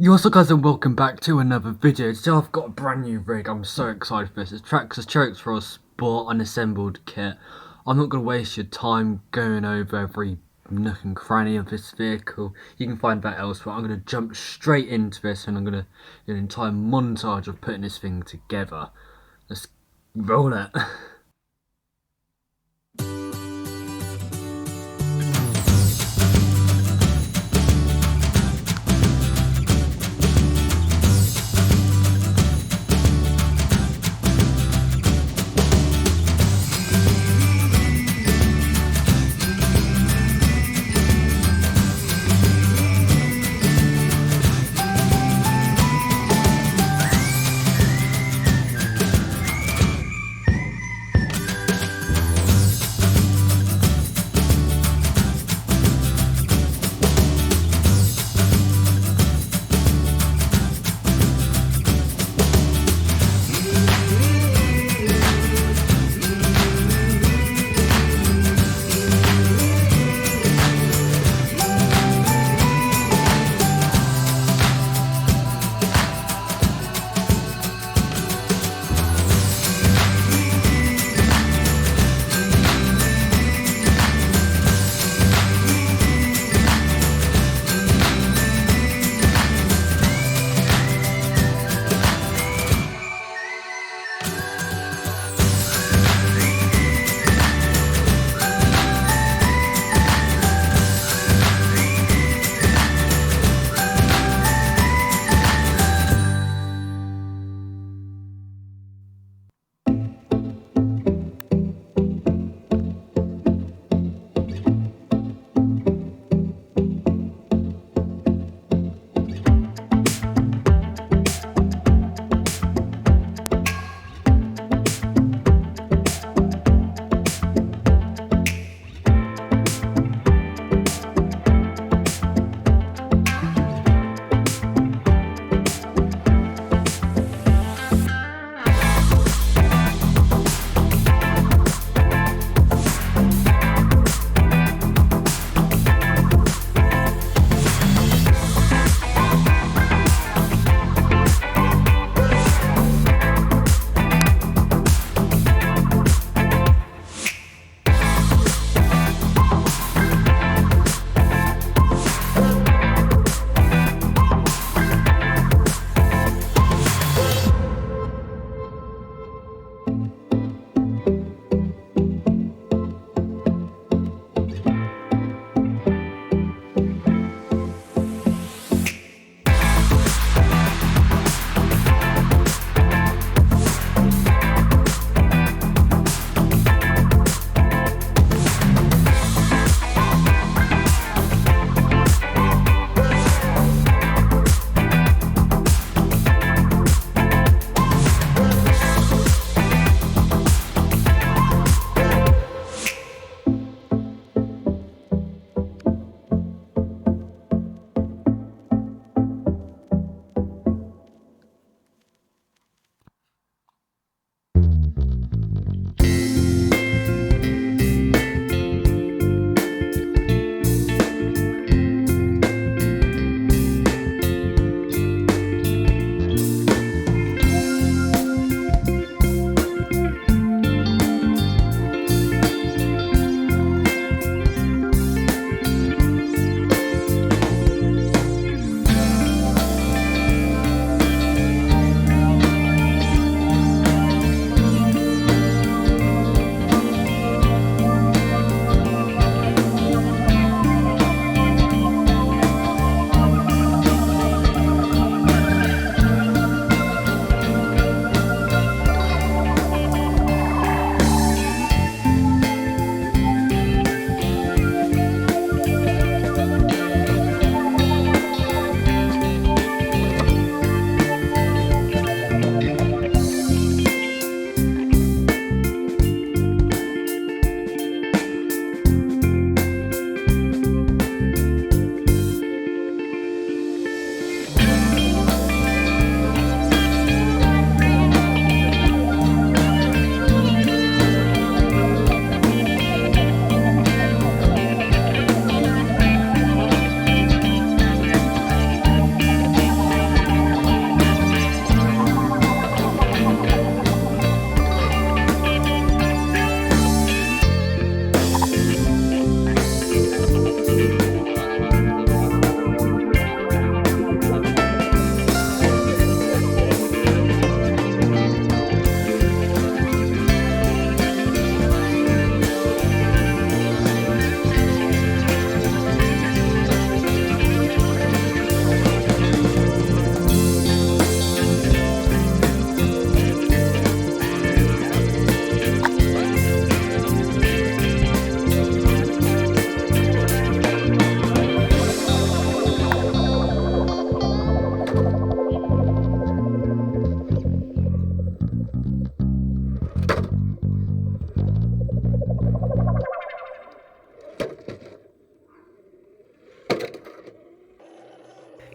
Yo, what's up guys and welcome back to another video. Today I've got a brand new rig. I'm so excited for this. It's Traxxas Trx4 Sport Unassembled kit. I'm not going to waste your time going over every nook and cranny of this vehicle. You can find that elsewhere. I'm going to jump straight into this and I'm going to do an entire montage of putting this thing together. Let's roll it.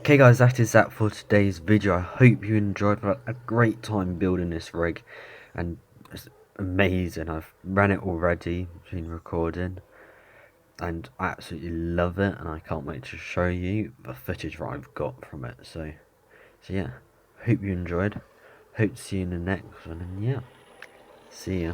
Okay guys, that is that for today's video. I hope you enjoyed. I had a great time building this rig, and it's amazing. I've ran it already, been recording, and I absolutely love it, and I can't wait to show you the footage that I've got from it. So yeah, hope you enjoyed. Hope to see you in the next one, and yeah, see ya.